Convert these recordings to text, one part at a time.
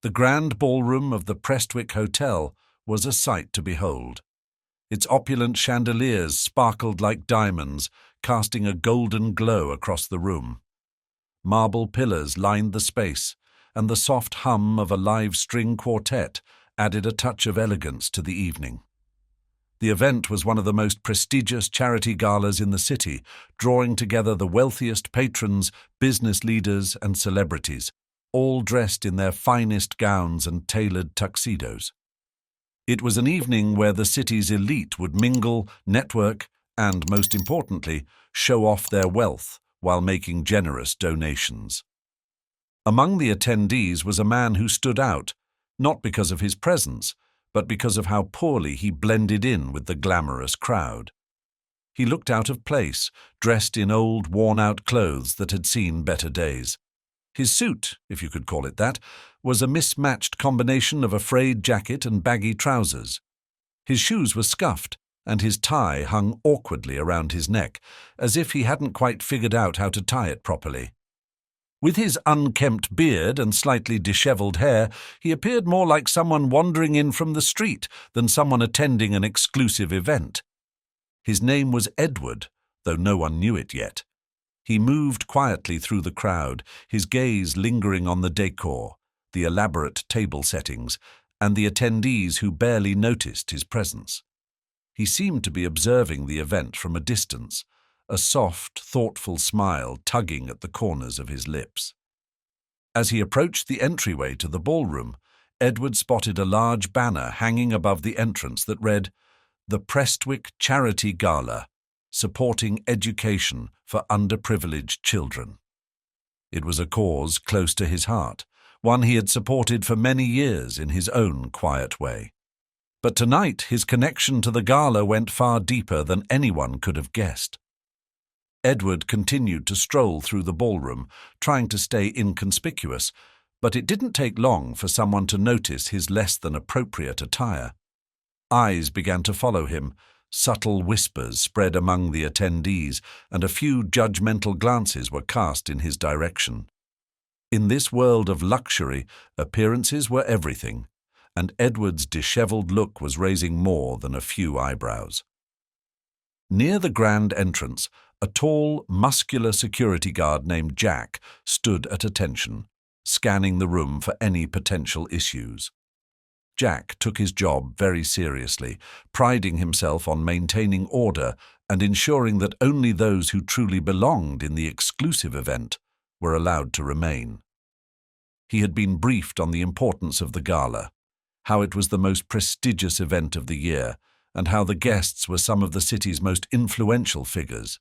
The grand ballroom of the Prestwick Hotel was a sight to behold. Its opulent chandeliers sparkled like diamonds, casting a golden glow across the room. Marble pillars lined the space, and the soft hum of a live string quartet added a touch of elegance to the evening. The event was one of the most prestigious charity galas in the city, drawing together the wealthiest patrons, business leaders, and celebrities, all dressed in their finest gowns and tailored tuxedos. It was an evening where the city's elite would mingle, network, and, most importantly, show off their wealth while making generous donations. Among the attendees was a man who stood out, not because of his presence, but because of how poorly he blended in with the glamorous crowd. He looked out of place, dressed in old, worn-out clothes that had seen better days. His suit, if you could call it that, was a mismatched combination of a frayed jacket and baggy trousers. His shoes were scuffed, and his tie hung awkwardly around his neck, as if he hadn't quite figured out how to tie it properly. With his unkempt beard and slightly dishevelled hair, he appeared more like someone wandering in from the street than someone attending an exclusive event. His name was Edward, though no one knew it yet. He moved quietly through the crowd, his gaze lingering on the decor, the elaborate table settings, and the attendees who barely noticed his presence. He seemed to be observing the event from a distance, a soft, thoughtful smile tugging at the corners of his lips. As he approached the entryway to the ballroom, Edward spotted a large banner hanging above the entrance that read, "The Prestwick Charity Gala, supporting education for underprivileged children." It was a cause close to his heart, one he had supported for many years in his own quiet way. But tonight his connection to the gala went far deeper than anyone could have guessed. Edward continued to stroll through the ballroom, trying to stay inconspicuous, but it didn't take long for someone to notice his less than appropriate attire. Eyes began to follow him, subtle whispers spread among the attendees, and a few judgmental glances were cast in his direction. In this world of luxury, appearances were everything, and Edward's dishevelled look was raising more than a few eyebrows. Near the grand entrance, a tall, muscular security guard named Jack stood at attention, scanning the room for any potential issues. Jack took his job very seriously, priding himself on maintaining order and ensuring that only those who truly belonged in the exclusive event were allowed to remain. He had been briefed on the importance of the gala, how it was the most prestigious event of the year, and how the guests were some of the city's most influential figures.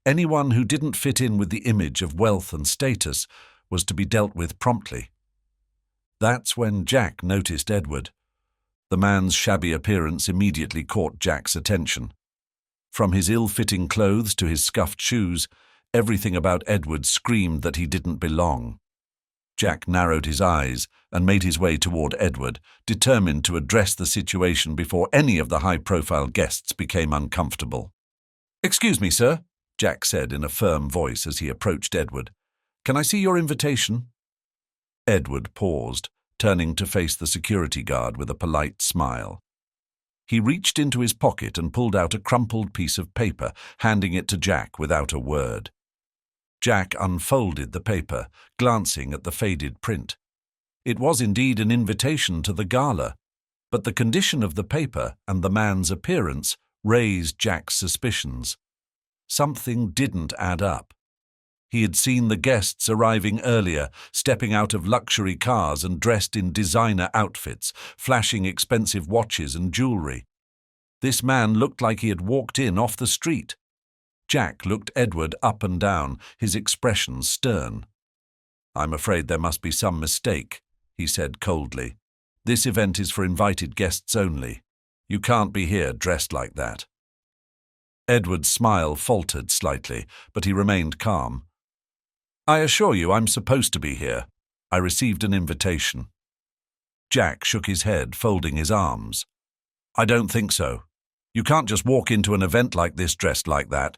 Anyone who didn't fit in with the image of wealth and status was to be dealt with promptly. That's when Jack noticed Edward. The man's shabby appearance immediately caught Jack's attention. From his ill-fitting clothes to his scuffed shoes, everything about Edward screamed that he didn't belong. Jack narrowed his eyes and made his way toward Edward, determined to address the situation before any of the high-profile guests became uncomfortable. "Excuse me, sir," Jack said in a firm voice as he approached Edward. "Can I see your invitation?" Edward paused, turning to face the security guard with a polite smile. He reached into his pocket and pulled out a crumpled piece of paper, handing it to Jack without a word. Jack unfolded the paper, glancing at the faded print. It was indeed an invitation to the gala, but the condition of the paper and the man's appearance raised Jack's suspicions. Something didn't add up. He had seen the guests arriving earlier, stepping out of luxury cars and dressed in designer outfits, flashing expensive watches and jewelry. This man looked like he had walked in off the street. Jack looked Edward up and down, his expression stern. "I'm afraid there must be some mistake," he said coldly. "This event is for invited guests only. You can't be here dressed like that." Edward's smile faltered slightly, but he remained calm. "I assure you I'm supposed to be here. I received an invitation." Jack shook his head, folding his arms. "I don't think so. You can't just walk into an event like this dressed like that.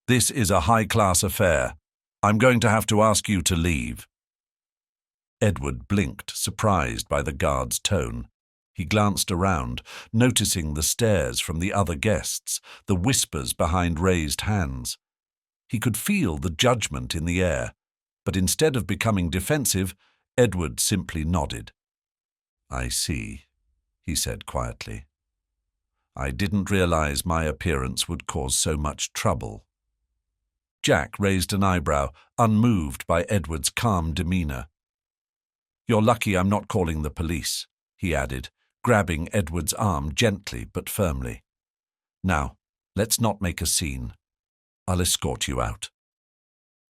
This is a high-class affair. I'm going to have to ask you to leave." Edward blinked, surprised by the guard's tone. He glanced around, noticing the stares from the other guests, the whispers behind raised hands. He could feel the judgment in the air, but instead of becoming defensive, Edward simply nodded. "I see," he said quietly. "I didn't realize my appearance would cause so much trouble." Jack raised an eyebrow, unmoved by Edward's calm demeanor. "You're lucky I'm not calling the police," he added, grabbing Edward's arm gently but firmly. "Now, let's not make a scene. I'll escort you out."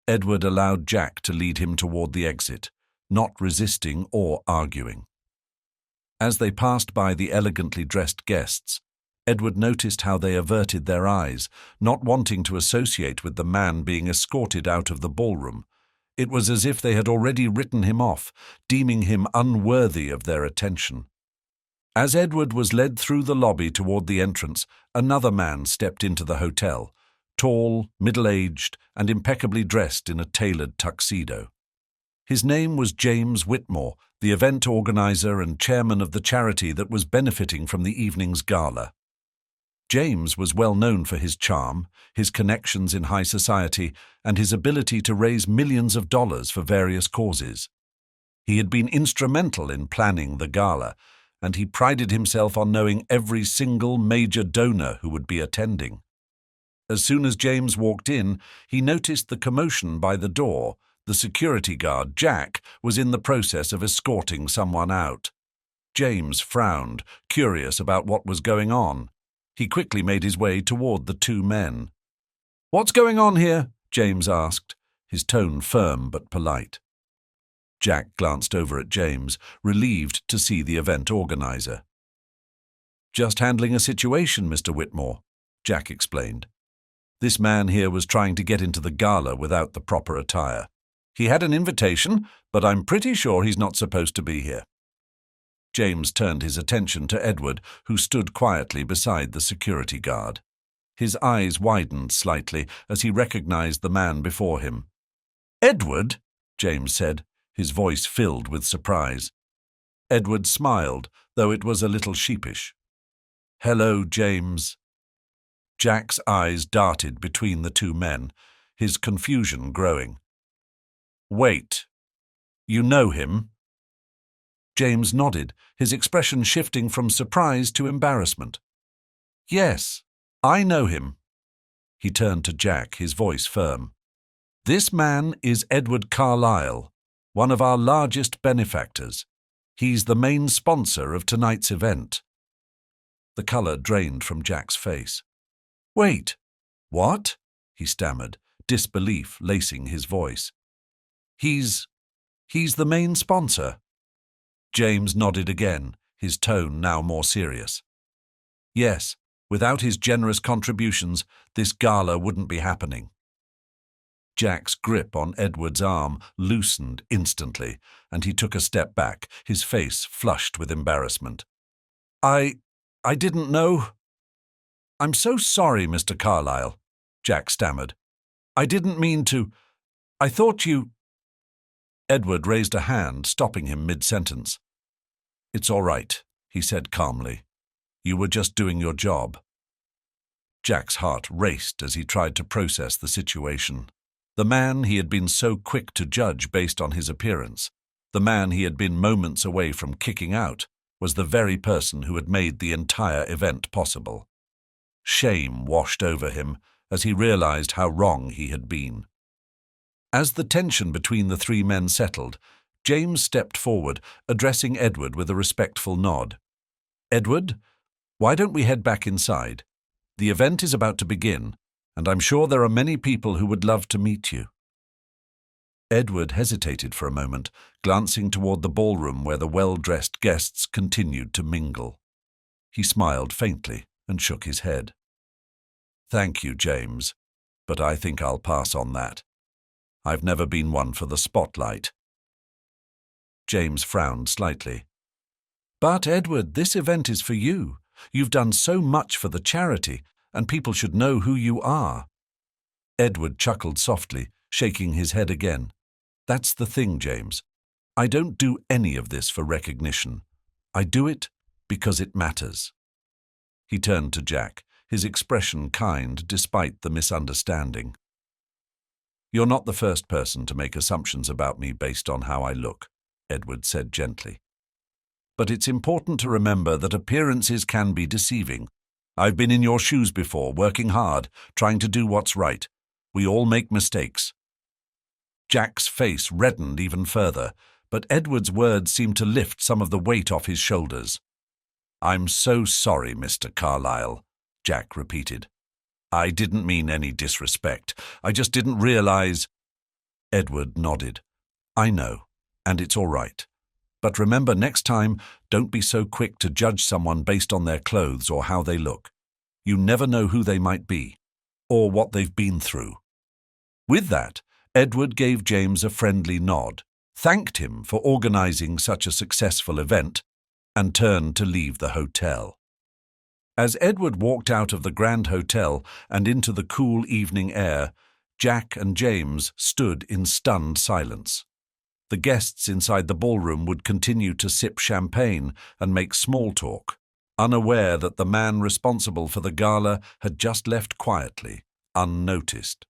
Edward allowed Jack to lead him toward the exit, not resisting or arguing. As they passed by the elegantly dressed guests, Edward noticed how they averted their eyes, not wanting to associate with the man being escorted out of the ballroom. It was as if they had already written him off, deeming him unworthy of their attention. As Edward was led through the lobby toward the entrance, another man stepped into the hotel, tall, middle-aged, and impeccably dressed in a tailored tuxedo. His name was James Whitmore, the event organizer and chairman of the charity that was benefiting from the evening's gala. James was well known for his charm, his connections in high society, and his ability to raise millions of dollars for various causes. He had been instrumental in planning the gala, and he prided himself on knowing every single major donor who would be attending. As soon as James walked in, he noticed the commotion by the door. The security guard, Jack, was in the process of escorting someone out. James frowned, curious about what was going on. He quickly made his way toward the two men. "What's going on here?" James asked, his tone firm but polite. Jack glanced over at James, relieved to see the event organizer. "Just handling a situation, Mr. Whitmore," Jack explained. "This man here was trying to get into the gala without the proper attire. He had an invitation, but I'm pretty sure he's not supposed to be here." James turned his attention to Edward, who stood quietly beside the security guard. His eyes widened slightly as he recognized the man before him. "Edward?" James said, his voice filled with surprise. Edward smiled, though it was a little sheepish. "Hello, James." Jack's eyes darted between the two men, his confusion growing. "Wait. You know him?" James nodded, his expression shifting from surprise to embarrassment. "Yes, I know him." He turned to Jack, his voice firm. "This man is Edward Carlyle, one of our largest benefactors. He's the main sponsor of tonight's event." The color drained from Jack's face. "Wait, what?" he stammered, disbelief lacing his voice. He's the main sponsor." James nodded again, his tone now more serious. "Yes, without his generous contributions, this gala wouldn't be happening." Jack's grip on Edward's arm loosened instantly, and he took a step back, his face flushed with embarrassment. I didn't know." "I'm so sorry, Mr. Carlyle," Jack stammered. "I didn't mean to. I thought you—" Edward raised a hand, stopping him mid-sentence. "It's all right," he said calmly. "You were just doing your job." Jack's heart raced as he tried to process the situation. The man he had been so quick to judge based on his appearance, the man he had been moments away from kicking out, was the very person who had made the entire event possible. Shame washed over him as he realized how wrong he had been. As the tension between the three men settled, James stepped forward, addressing Edward with a respectful nod. "Edward, why don't we head back inside? The event is about to begin, and I'm sure there are many people who would love to meet you." Edward hesitated for a moment, glancing toward the ballroom where the well-dressed guests continued to mingle. He smiled faintly and shook his head. "Thank you, James, but I think I'll pass on that. I've never been one for the spotlight." James frowned slightly. "But, Edward, this event is for you. You've done so much for the charity, and people should know who you are." Edward chuckled softly, shaking his head again. "That's the thing, James. I don't do any of this for recognition. I do it because it matters." He turned to Jack, his expression kind despite the misunderstanding. "You're not the first person to make assumptions about me based on how I look," Edward said gently. "But it's important to remember that appearances can be deceiving. I've been in your shoes before, working hard, trying to do what's right. We all make mistakes." Jack's face reddened even further, but Edward's words seemed to lift some of the weight off his shoulders. "I'm so sorry, Mr. Carlyle," Jack repeated. "I didn't mean any disrespect. I just didn't realize—" Edward nodded. "I know, and it's all right. But remember, next time, don't be so quick to judge someone based on their clothes or how they look. You never know who they might be, or what they've been through." With that, Edward gave James a friendly nod, thanked him for organizing such a successful event, and turned to leave the hotel. As Edward walked out of the Grand Hotel and into the cool evening air, Jack and James stood in stunned silence. The guests inside the ballroom would continue to sip champagne and make small talk, unaware that the man responsible for the gala had just left quietly, unnoticed.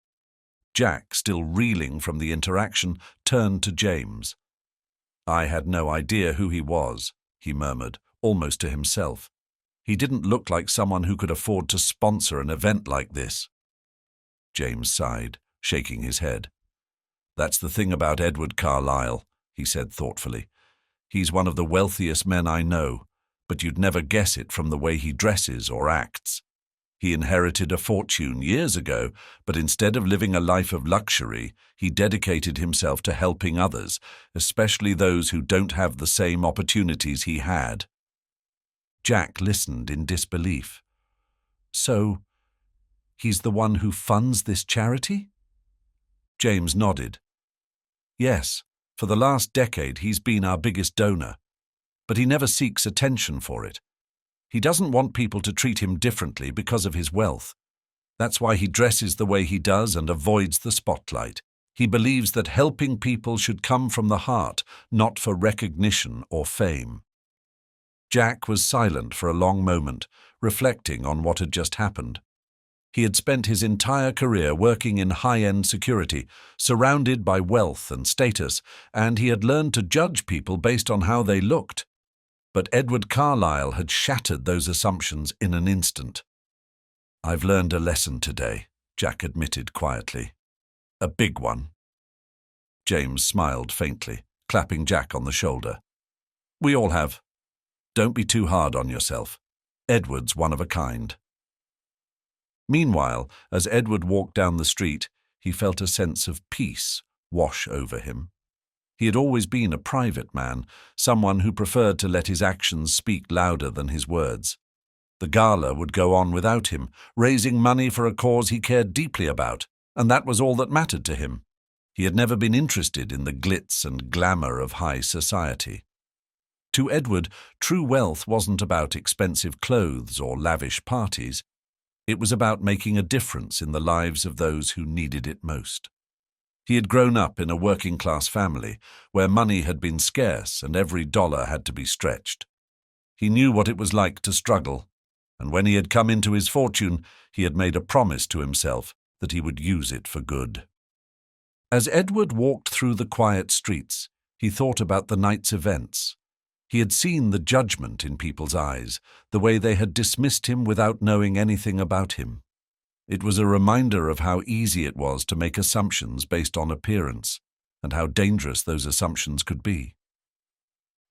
Jack, still reeling from the interaction, turned to James. "I had no idea who he was," he murmured, almost to himself. "He didn't look like someone who could afford to sponsor an event like this." James sighed, shaking his head. "That's the thing about Edward Carlyle," he said thoughtfully. "He's one of the wealthiest men I know, but you'd never guess it from the way he dresses or acts. He inherited a fortune years ago, but instead of living a life of luxury, he dedicated himself to helping others, especially those who don't have the same opportunities he had." Jack listened in disbelief. "So, he's the one who funds this charity?" James nodded. "Yes, for the last decade he's been our biggest donor, but he never seeks attention for it. He doesn't want people to treat him differently because of his wealth. That's why he dresses the way he does and avoids the spotlight. He believes that helping people should come from the heart, not for recognition or fame." Jack was silent for a long moment, reflecting on what had just happened. He had spent his entire career working in high-end security, surrounded by wealth and status, and he had learned to judge people based on how they looked. But Edward Carlyle had shattered those assumptions in an instant. "I've learned a lesson today," Jack admitted quietly. "A big one." James smiled faintly, clapping Jack on the shoulder. "We all have. Don't be too hard on yourself. Edward's one of a kind." Meanwhile, as Edward walked down the street, he felt a sense of peace wash over him. He had always been a private man, someone who preferred to let his actions speak louder than his words. The gala would go on without him, raising money for a cause he cared deeply about, and that was all that mattered to him. He had never been interested in the glitz and glamour of high society. To Edward, true wealth wasn't about expensive clothes or lavish parties. It was about making a difference in the lives of those who needed it most. He had grown up in a working-class family where money had been scarce and every dollar had to be stretched. He knew what it was like to struggle, and when he had come into his fortune, he had made a promise to himself that he would use it for good. As Edward walked through the quiet streets, he thought about the night's events. He had seen the judgment in people's eyes, the way they had dismissed him without knowing anything about him. It was a reminder of how easy it was to make assumptions based on appearance, and how dangerous those assumptions could be.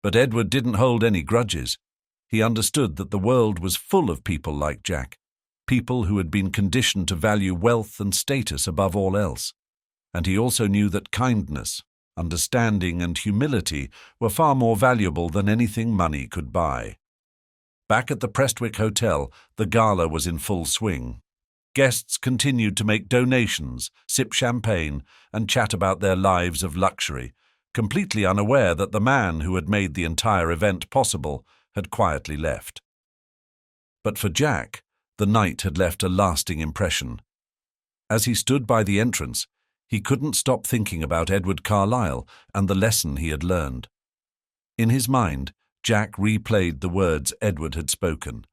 But Edward didn't hold any grudges. He understood that the world was full of people like Jack, people who had been conditioned to value wealth and status above all else. And he also knew that kindness, understanding, and humility were far more valuable than anything money could buy. Back at the Prestwick Hotel, the gala was in full swing. Guests continued to make donations, sip champagne, and chat about their lives of luxury, completely unaware that the man who had made the entire event possible had quietly left. But for Jack, the night had left a lasting impression. As he stood by the entrance, He couldn't stop thinking about Edward Carlyle and the lesson he had learned. In his mind, Jack replayed the words Edward had spoken.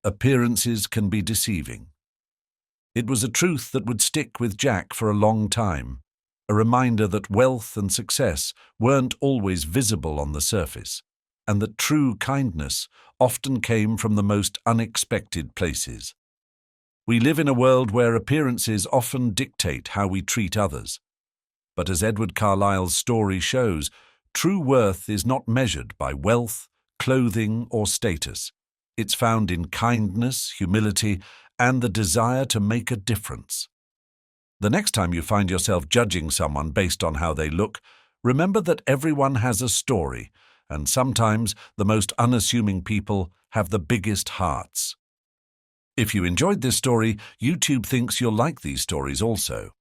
Appearances can be deceiving. It was a truth that would stick with Jack for a long time, a reminder that wealth and success weren't always visible on the surface, and that true kindness often came from the most unexpected places. We live in a world where appearances often dictate how we treat others. But as Edward Carlyle's story shows, true worth is not measured by wealth, clothing, or status. It's found in kindness, humility, and the desire to make a difference. The next time you find yourself judging someone based on how they look, remember that everyone has a story, and sometimes the most unassuming people have the biggest hearts. If you enjoyed this story, YouTube thinks you'll like these stories also.